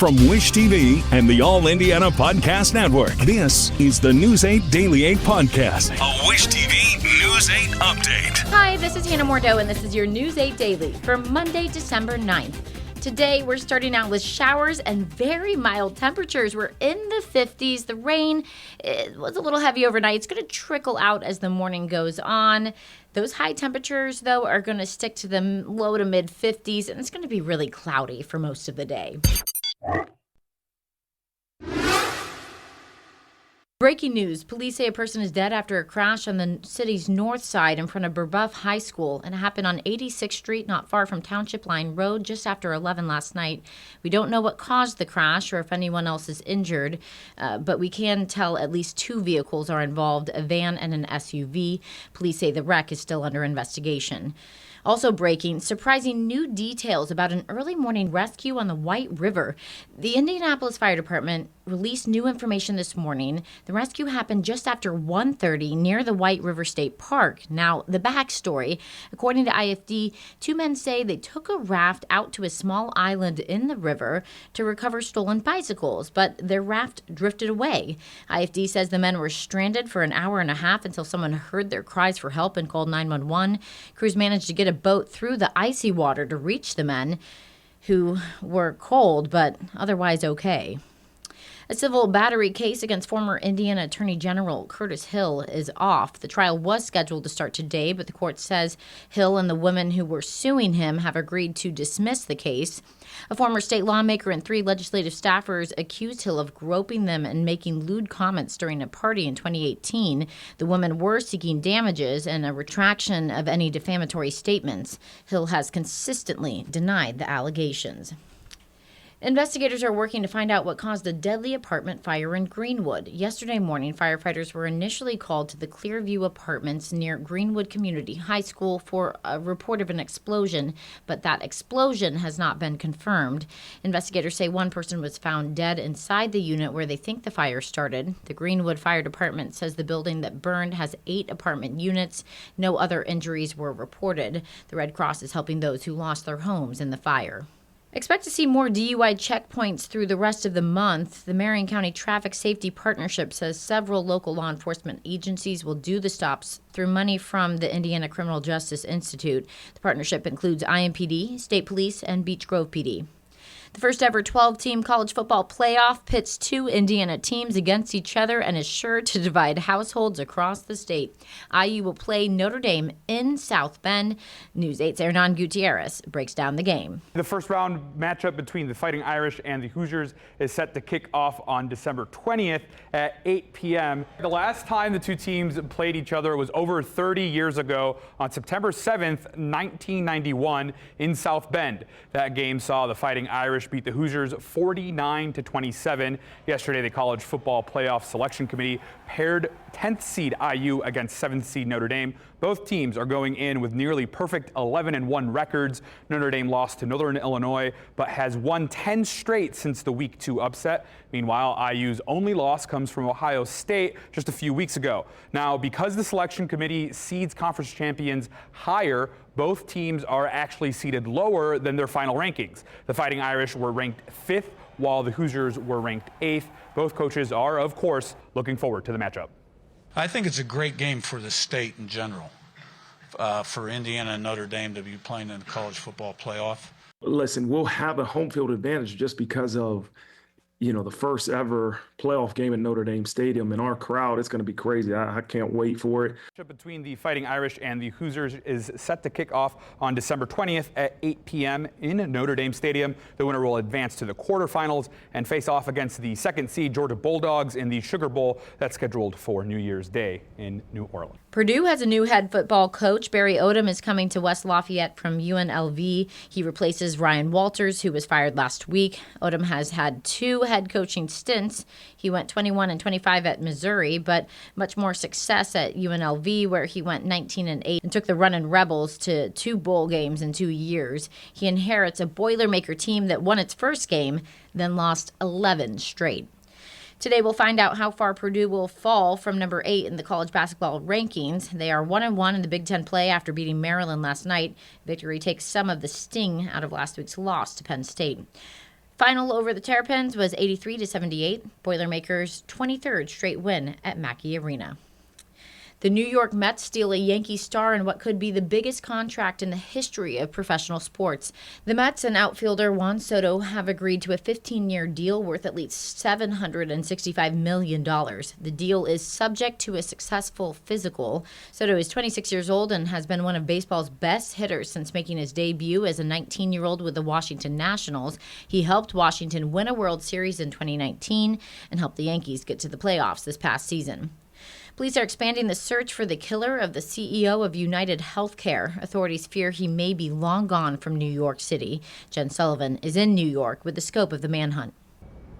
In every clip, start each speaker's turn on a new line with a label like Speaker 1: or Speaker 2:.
Speaker 1: From Wish TV and the All Indiana Podcast Network, this is the News 8 Daily 8 Podcast, a Wish TV News 8 update.
Speaker 2: Hi, this is Hannah Mordeaux, and this is your News 8 Daily for Monday, December 9th. Today, we're starting out with showers and very mild temperatures. We're in the 50s. The rain was a little heavy overnight. It's going to trickle out as the morning goes on. Those high temperatures, though, are going to stick to the low to mid 50s, and it's going to be really cloudy for most of the day. Breaking news. Police say a person is dead after a crash on the city's north side in front of Brebeuf High School, and it happened on 86th Street, not far from Township Line Road, just after 11 last night. We don't know what caused the crash or if anyone else is injured, but we can tell at least two vehicles are involved, a van and an SUV. Police say the wreck is still under investigation. Also breaking, surprising new details about an early morning rescue on the White River. The Indianapolis Fire Department released new information this morning. The rescue happened just after 1:30 near the White River State Park. Now, the backstory, according to IFD, two men say they took a raft out to a small island in the river to recover stolen bicycles, but their raft drifted away. IFD says the men were stranded for an hour and a half until someone heard their cries for help and called 911. Crews managed to get a boat through the icy water to reach the men, who were cold but otherwise okay. A civil battery case against former Indiana Attorney General Curtis Hill is off. The trial was scheduled to start today, but the court says Hill and the women who were suing him have agreed to dismiss the case. A former state lawmaker and three legislative staffers accused Hill of groping them and making lewd comments during a party in 2018. The women were seeking damages and a retraction of any defamatory statements. Hill has consistently denied the allegations. Investigators are working to find out what caused the deadly apartment fire in Greenwood. Yesterday morning, firefighters were initially called to the Clearview Apartments near Greenwood Community High School for a report of an explosion, but that explosion has not been confirmed. Investigators say one person was found dead inside the unit where they think the fire started. The Greenwood Fire Department says the building that burned has 8 apartment units. No other injuries were reported. The Red Cross is helping those who lost their homes in the fire. Expect to see more DUI checkpoints through the rest of the month. The Marion County Traffic Safety Partnership says several local law enforcement agencies will do the stops through money from the Indiana Criminal Justice Institute. The partnership includes IMPD, State Police, and Beech Grove PD. The first ever 12-team college football playoff pits two Indiana teams against each other and is sure to divide households across the state. IU will play Notre Dame in South Bend. News 8's Hernan Gutierrez breaks down the game.
Speaker 3: The first round matchup between the Fighting Irish and the Hoosiers is set to kick off on December 20th at 8 p.m. The last time the two teams played each other was over 30 years ago on September 7th, 1991 in South Bend. That game saw the Fighting Irish beat the Hoosiers 49-27. Yesterday, the College Football Playoff Selection Committee paired 10th seed IU against 7th seed Notre Dame. Both teams are going in with nearly perfect 11-1 records. Notre Dame lost to Northern Illinois, but has won 10 straight since the Week 2 upset. Meanwhile, IU's only loss comes from Ohio State just a few weeks ago. Now, because the selection committee seeds conference champions higher, both teams are actually seeded lower than their final rankings. The Fighting Irish were ranked 5th, while the Hoosiers were ranked 8th. Both coaches are, of course, looking forward to the matchup.
Speaker 4: I think it's a great game for the state in general, for Indiana and Notre Dame to be playing in the college football playoff.
Speaker 5: Listen, we'll have a home field advantage just because of, the first ever playoff game in Notre Dame Stadium, and our crowd, it's going to be crazy. I can't wait for it.
Speaker 3: Between the Fighting Irish and the Hoosiers is set to kick off on December 20th at 8 p.m. in Notre Dame Stadium. The winner will advance to the quarterfinals and face off against the second seed Georgia Bulldogs in the Sugar Bowl that's scheduled for New Year's Day in New Orleans.
Speaker 2: Purdue has a new head football coach. Barry Odom is coming to West Lafayette from UNLV. He replaces Ryan Walters, who was fired last week. Odom has had 2 head coaching stints. He went 21-25 at Missouri, but much more success at UNLV, where he went 19-8 and took the Runnin' Rebels to 2 bowl games in 2 years. He inherits a Boilermaker team that won its first game, then lost 11 straight. Today we'll find out how far Purdue will fall from number 8 in the college basketball rankings. They are 1-1 in the Big Ten play after beating Maryland last night. Victory takes some of the sting out of last week's loss to Penn State. Final over the Terrapins was 83-78, Boilermakers' 23rd straight win at Mackey Arena. The New York Mets steal a Yankee star in what could be the biggest contract in the history of professional sports. The Mets and outfielder Juan Soto have agreed to a 15-year deal worth at least $765 million. The deal is subject to a successful physical. Soto is 26 years old and has been one of baseball's best hitters since making his debut as a 19-year-old with the Washington Nationals. He helped Washington win a World Series in 2019 and helped the Yankees get to the playoffs this past season. Police are expanding the search for the killer of the CEO of United Healthcare. Authorities fear he may be long gone from New York City. Jen Sullivan is in New York with the scope of the manhunt.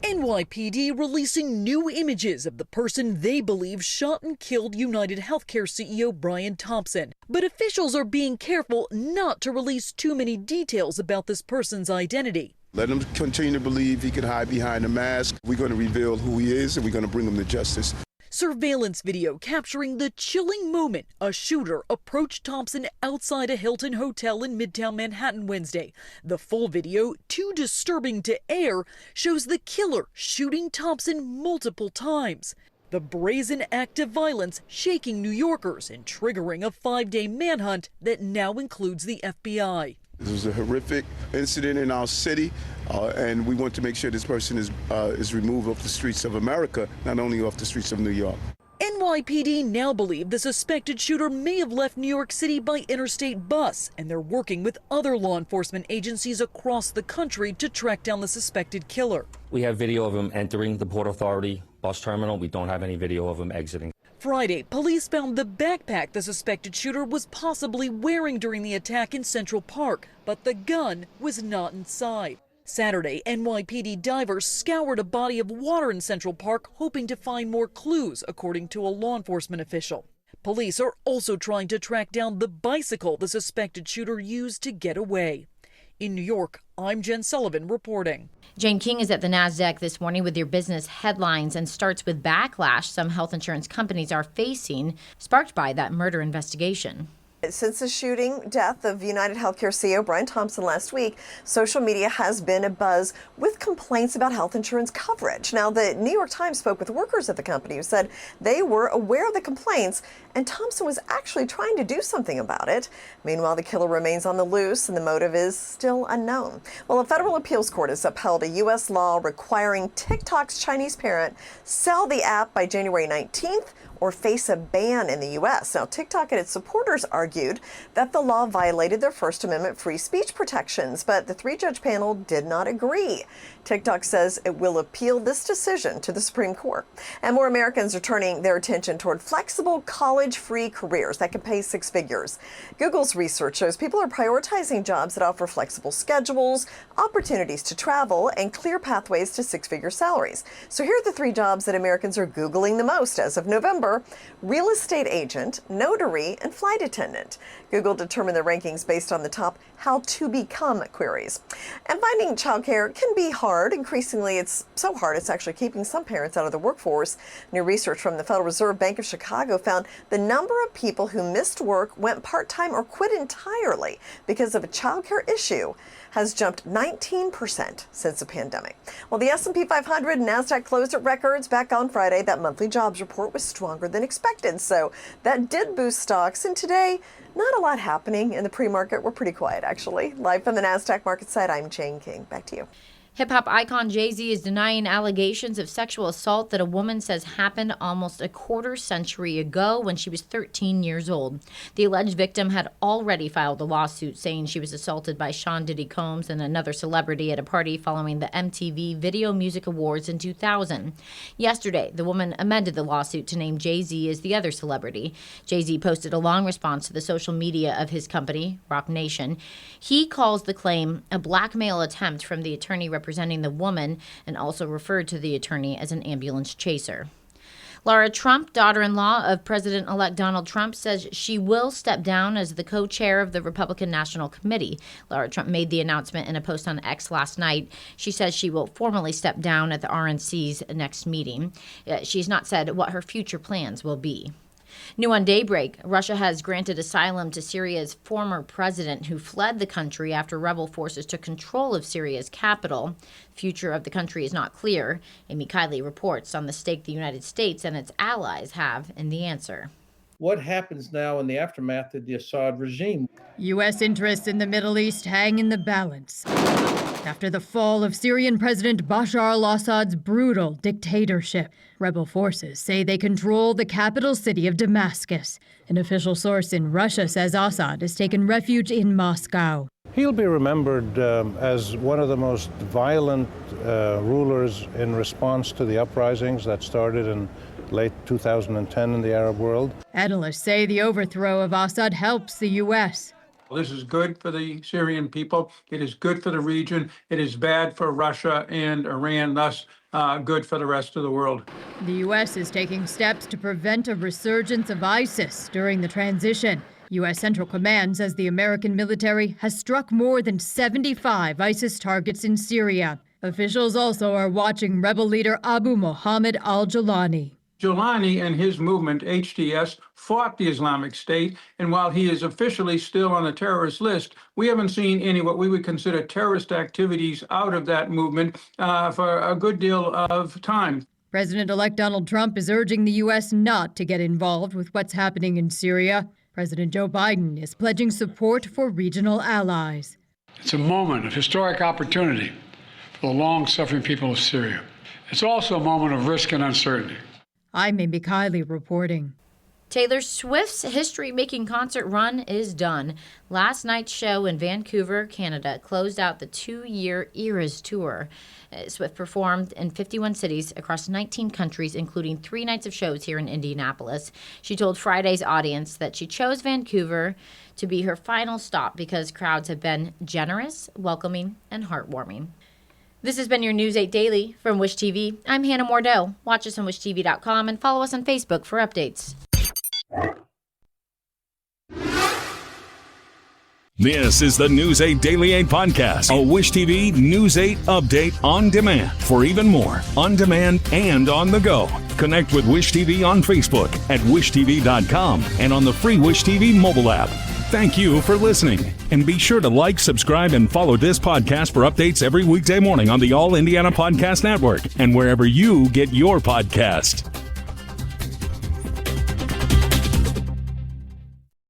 Speaker 6: NYPD releasing new images of the person they believe shot and killed United Healthcare CEO Brian Thompson. But officials are being careful not to release too many details about this person's identity.
Speaker 7: Let him continue to believe he can hide behind a mask. We're going to reveal who he is, and we're going to bring him to justice.
Speaker 6: Surveillance video capturing the chilling moment a shooter approached Thompson outside a Hilton hotel in Midtown Manhattan Wednesday. The full video, too disturbing to air, shows the killer shooting Thompson multiple times. The brazen act of violence shaking New Yorkers and triggering a 5-day manhunt that now includes the FBI.
Speaker 7: This was a horrific incident in our city, and we want to make sure this person is removed off the streets of America, not only off the streets of New York.
Speaker 6: NYPD now believe the suspected shooter may have left New York City by interstate bus, and they're working with other law enforcement agencies across the country to track down the suspected killer.
Speaker 8: We have video of him entering the Port Authority bus terminal. We don't have any video of him exiting.
Speaker 6: Friday, police found the backpack the suspected shooter was possibly wearing during the attack in Central Park, but the gun was not inside. Saturday, NYPD divers scoured a body of water in Central Park, hoping to find more clues, according to a law enforcement official. Police are also trying to track down the bicycle the suspected shooter used to get away. In New York, I'm Jen Sullivan reporting.
Speaker 2: Jane King is at the NASDAQ this morning with your business headlines and starts with backlash some health insurance companies are facing, sparked by that murder investigation.
Speaker 9: Since the shooting death of United Healthcare CEO Brian Thompson last week, social media has been abuzz with complaints about health insurance coverage. Now, the New York Times spoke with workers at the company who said they were aware of the complaints and Thompson was actually trying to do something about it. Meanwhile, the killer remains on the loose and the motive is still unknown. Well, a federal appeals court has upheld a U.S. law requiring TikTok's Chinese parent sell the app by January 19th or face a ban in the U.S. Now, TikTok and its supporters argued that the law violated their First Amendment free speech protections, but the 3-judge panel did not agree. TikTok says it will appeal this decision to the Supreme Court. And more Americans are turning their attention toward flexible college-free careers that can pay 6 figures. Google's research shows people are prioritizing jobs that offer flexible schedules, opportunities to travel, and clear pathways to 6-figure salaries. So here are the 3 jobs that Americans are Googling the most as of November: real estate agent, notary, and flight attendant. Google determined the rankings based on the top how to become queries. And finding childcare can be hard. Increasingly, it's so hard it's actually keeping some parents out of the workforce. New research from the Federal Reserve Bank of Chicago found the number of people who missed work, went part-time, or quit entirely because of a childcare issue has jumped 19% since the pandemic. Well, the S&P 500 and NASDAQ closed at records back on Friday. That monthly jobs report was stronger than expected, so that did boost stocks. And today, not a lot happening in the pre-market. We're pretty quiet, actually. Live from the NASDAQ market site, I'm Jane King. Back to you.
Speaker 2: Hip-hop icon Jay-Z is denying allegations of sexual assault that a woman says happened almost a quarter century ago when she was 13 years old. The alleged victim had already filed a lawsuit saying she was assaulted by Sean Diddy Combs and another celebrity at a party following the MTV Video Music Awards in 2000. Yesterday, the woman amended the lawsuit to name Jay-Z as the other celebrity. Jay-Z posted a long response to the social media of his company, Roc Nation. He calls the claim a blackmail attempt from the attorney representing the woman and also referred to the attorney as an ambulance chaser. Laura Trump, daughter-in-law of President-elect Donald Trump, says she will step down as the co-chair of the Republican National Committee. Laura Trump made the announcement in a post on X last night. She says she will formally step down at the RNC's next meeting. She's not said what her future plans will be. New on Daybreak, Russia has granted asylum to Syria's former president who fled the country after rebel forces took control of Syria's capital. The future of the country is not clear. Amy Kiley reports on the stake the United States and its allies have in the answer.
Speaker 10: What happens now in the aftermath of the Assad regime?
Speaker 11: U.S. interests in the Middle East hang in the balance after the fall of Syrian President Bashar al-Assad's brutal dictatorship. Rebel forces say they control the capital city of Damascus. An official source in Russia says Assad has taken refuge in Moscow.
Speaker 10: He'll be remembered as one of the most violent rulers in response to the uprisings that started in late 2010 in the Arab world.
Speaker 11: Analysts say the overthrow of Assad helps the U.S.
Speaker 12: This is good for the Syrian people. It is good for the region. It is bad for Russia and Iran, thus good for the rest of the world.
Speaker 11: The U.S. is taking steps to prevent a resurgence of ISIS during the transition. U.S. Central Command says the American military has struck more than 75 ISIS targets in Syria. Officials also are watching rebel leader Abu Mohammed al-Jawlani.
Speaker 12: Jawlani and his movement, HTS, fought the Islamic State, and while he is officially still on the terrorist list, we haven't seen any what we would consider terrorist activities out of that movement for a good deal of time.
Speaker 11: President-elect Donald Trump is urging the U.S. not to get involved with what's happening in Syria. President Joe Biden is pledging support for regional allies.
Speaker 13: It's a moment of historic opportunity for the long-suffering people of Syria. It's also a moment of risk and uncertainty.
Speaker 11: I'm Amy Kiley reporting.
Speaker 2: Taylor Swift's history-making concert run is done. Last night's show in Vancouver, Canada, closed out the 2-year Eras Tour. Swift performed in 51 cities across 19 countries, including 3 nights of shows here in Indianapolis. She told Friday's audience that she chose Vancouver to be her final stop because crowds have been generous, welcoming, and heartwarming. This has been your News 8 Daily from Wish TV. I'm Hannah Mordell. Watch us on wishtv.com and follow us on Facebook for updates.
Speaker 1: This is the News 8 Daily 8 podcast, a Wish TV News 8 update on demand. For even more, on demand and on the go, connect with Wish TV on Facebook at wishtv.com and on the free Wish TV mobile app. Thank you for listening, and be sure to like, subscribe, and follow this podcast for updates every weekday morning on the All Indiana Podcast Network and wherever you get your podcast.